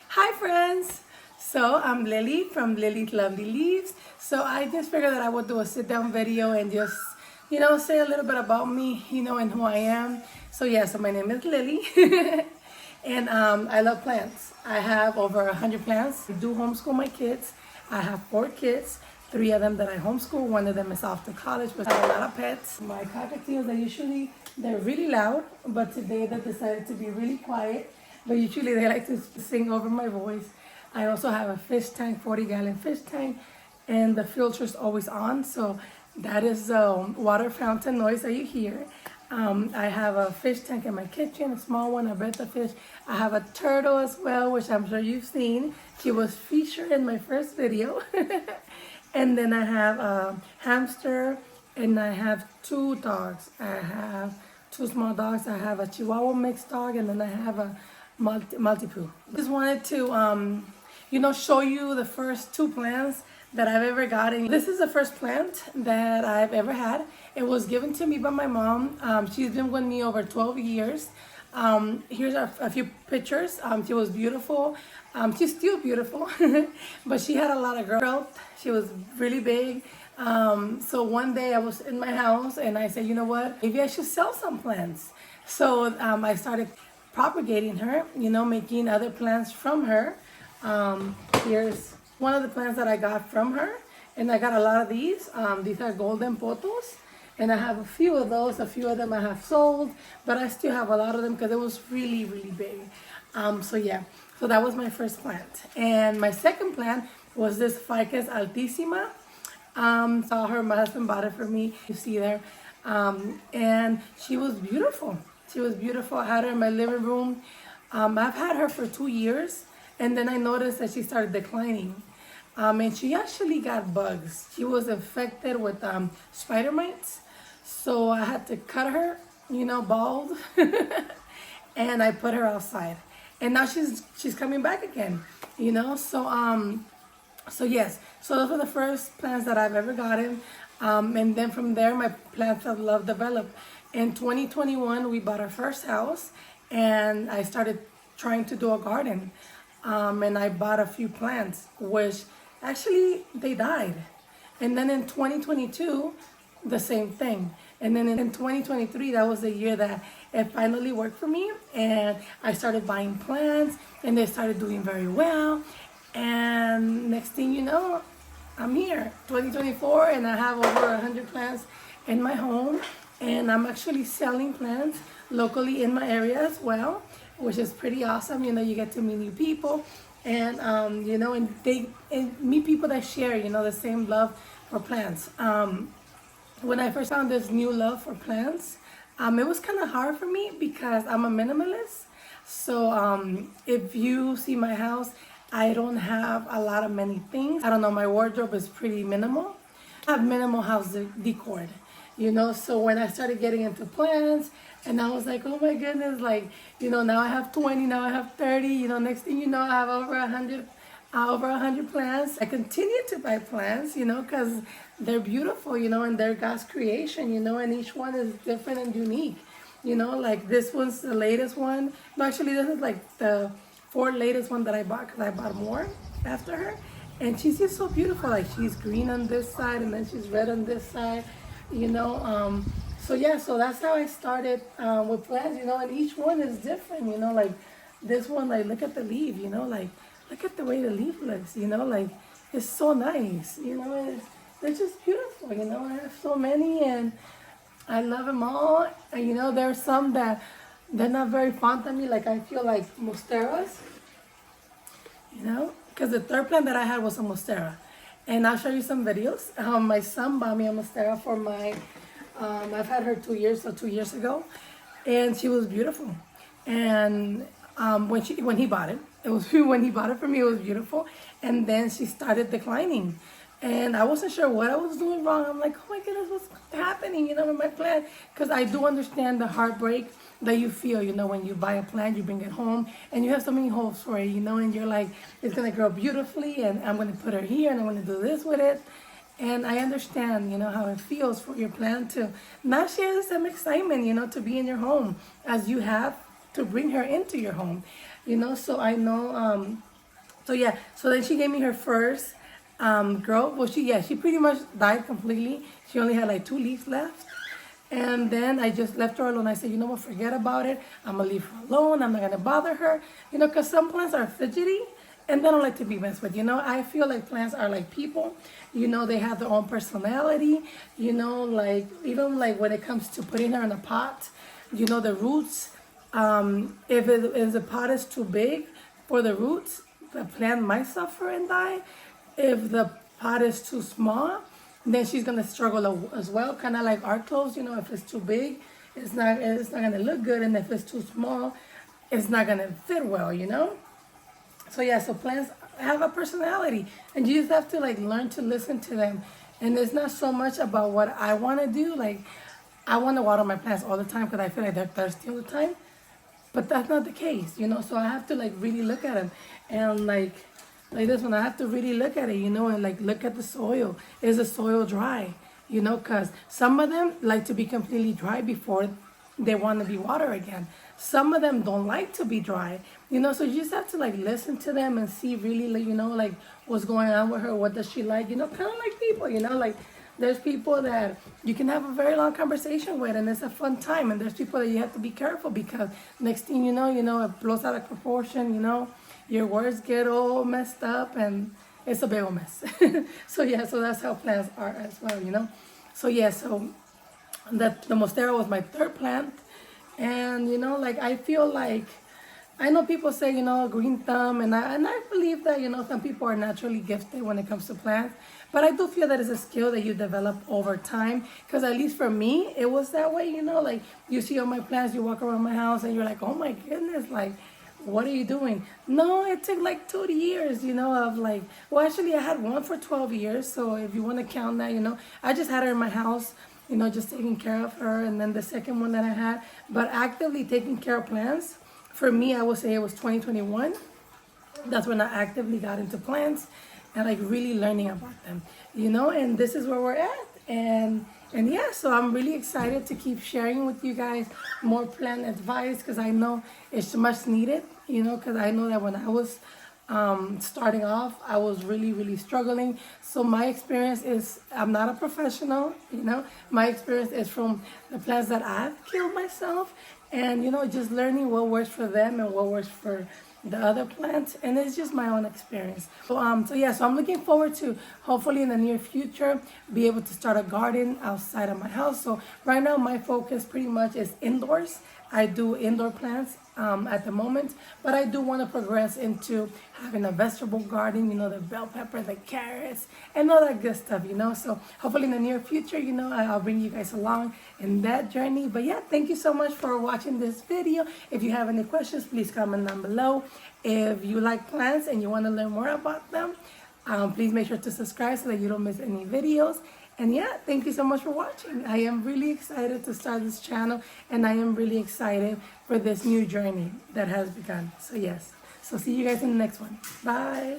Hi friends! So I'm Lily from Lily's Lovely Leaves. So I just figured that I would do a sit down video and just, say a little bit about me, and who I am. So yeah, so my name is Lily and I love plants. I have over 100 plants. I do homeschool my kids. I have 4 kids. 3 of them that I homeschool. 1 of them is off to college, but I have a lot of pets. My cockatiels are they're really loud, but today they decided to be really quiet. But usually they like to sing over my voice. I also have a fish tank, 40-gallon fish tank, and the filter's always on. So that is the water fountain noise that you hear. I have a fish tank in my kitchen, a small one, a betta fish. I have a turtle as well, which I'm sure you've seen. She was featured in my first video. And then I have a hamster, and I have 2 dogs. I have 2 small dogs. I have a Chihuahua mixed dog, and then I have a Maltipoo. Just wanted to, show you the first 2 plants that I've ever gotten. This is the first plant that I've ever had. It was given to me by my mom. She's been with me over 12 years. Here's a few pictures. She was beautiful. She's still beautiful, but she had a lot of growth. She was really big. So one day I was in my house and I said, you know what, maybe I should sell some plants. So I started propagating her, making other plants from her. Here's one of the plants that I got from her, and I got a lot of these. These are golden potos, and I have a few of those. A few of them I have sold, but I still have a lot of them because it was really, really big. So yeah, so that was my first plant. And my second plant was this Ficus altissima. Saw her, my husband bought it for me, you see there. And she was beautiful. She was beautiful. I had her in my living room. I've had her for 2 years, and then I noticed that she started declining. And she actually got bugs. She was infected with spider mites. So I had to cut her, bald, and I put her outside. And now she's coming back again, So yes, so those were the first plants that I've ever gotten. And then from there, my plants of love developed. In 2021, we bought our first house, and I started trying to do a garden. And I bought a few plants, which actually they died. And then in 2022, the same thing. And then in 2023, that was the year that it finally worked for me. And I started buying plants, and they started doing very well. And next thing you know, I'm here, 2024, and I have over 100 plants in my home. And I'm actually selling plants locally in my area as well, which is pretty awesome. You get to meet new people, and and meet people that share, the same love for plants. When I first found this new love for plants, it was kind of hard for me because I'm a minimalist. So if you see my house, I don't have a lot of many things. I don't know, my wardrobe is pretty minimal. I have minimal house decor. So when I started getting into plants, and I was like, oh my goodness, now I have 20, now I have 30, next thing you know, I have over 100 plants. I continue to buy plants, because they're beautiful, and they're God's creation, and each one is different and unique. Like this one's the latest one. No, actually, this is like the 4th latest one that I bought, because I bought more after her. And she's just so beautiful. Like, she's green on this side, and then she's red on this side. So yeah, so that's how I started with plants, and each one is different, like this one, like, look at the leaf, look at the way the leaf looks, it's so nice, they're just beautiful, I have so many, and I love them all. And there's some that they're not very fond of me, like I feel like monsteras, because the 3rd plant that I had was a monstera. And I'll show you some videos. My son bought me a monstera for my, I've had her 2 years, so 2 years ago. And she was beautiful. And when he bought it, when he bought it for me, it was beautiful. And then she started declining. And I wasn't sure what I was doing wrong. I'm like, oh my goodness, what's happening, with my plant? Because I do understand the heartbreak that you feel, when you buy a plant, you bring it home, and you have so many hopes for it, and you're like, it's going to grow beautifully, and I'm going to put her here, and I'm going to do this with it. And I understand, how it feels for your plant to not share the same excitement, to be in your home as you have to bring her into your home. So I know, so yeah, so then she gave me her first girl. Well, she pretty much died completely. She only had like 2 leaves left. And then I just left her alone. I said, you know what, forget about it. I'm going to leave her alone. I'm not going to bother her. Because some plants are fidgety and they don't like to be messed with. I feel like plants are like people. They have their own personality. Like even like when it comes to putting her in a pot, the roots, if the pot is too big for the roots, the plant might suffer and die. If the pot is too small, then she's gonna struggle as well. Kind of like our clothes, if it's too big, it's not gonna look good, and if it's too small, it's not gonna fit well. So yeah, so plants have a personality, and you just have to like learn to listen to them. And it's not so much about what I want to do. Like I want to water my plants all the time because I feel like they're thirsty all the time. But that's not the case. So I have to like really look at them, and like this one, I have to really look at it, and like look at the soil. Is the soil dry? Because some of them like to be completely dry before they want to be watered again. Some of them don't like to be dry, so you just have to like listen to them and see really, like, like what's going on with her. What does she like? Kind of like people, like there's people that you can have a very long conversation with and it's a fun time. And there's people that you have to be careful because next thing you know, it blows out of proportion, your words get all messed up and it's a big old mess. So yeah, so that's how plants are as well. So yeah, so the Monstera was my third plant. And like I feel like, I know people say, green thumb, and I believe that, some people are naturally gifted when it comes to plants. But I do feel that it's a skill that you develop over time. Because at least for me, it was that way, like you see all my plants, you walk around my house and you're like, oh my goodness, like, what are you doing? No, it took like 2 years, of like, well, actually I had one for 12 years. So if you want to count that, I just had her in my house, just taking care of her. And then the second one that I had, but actively taking care of plants, for me, I would say it was 2021. That's when I actively got into plants and like really learning about them, and this is where we're at. And yeah, so I'm really excited to keep sharing with you guys more plant advice because I know it's much needed, because I know that when I was starting off, I was really, really struggling. So my experience is, I'm not a professional, my experience is from the plants that I've killed myself and, just learning what works for them and what works for the other plants. And it's just my own experience. So yeah, so I'm looking forward to hopefully in the near future be able to start a garden outside of my house. So right now my focus pretty much is indoors. I do indoor plants at the moment, but I do want to progress into having a vegetable garden, the bell pepper, the carrots, and all that good stuff, So hopefully in the near future, I'll bring you guys along in that journey. But yeah, thank you so much for watching this video. If you have any questions, please comment down below. If you like plants and you want to learn more about them, please make sure to subscribe so that you don't miss any videos. And yeah, thank you so much for watching. I am really excited to start this channel and I am really excited for this new journey that has begun. So yes, so see you guys in the next one. Bye.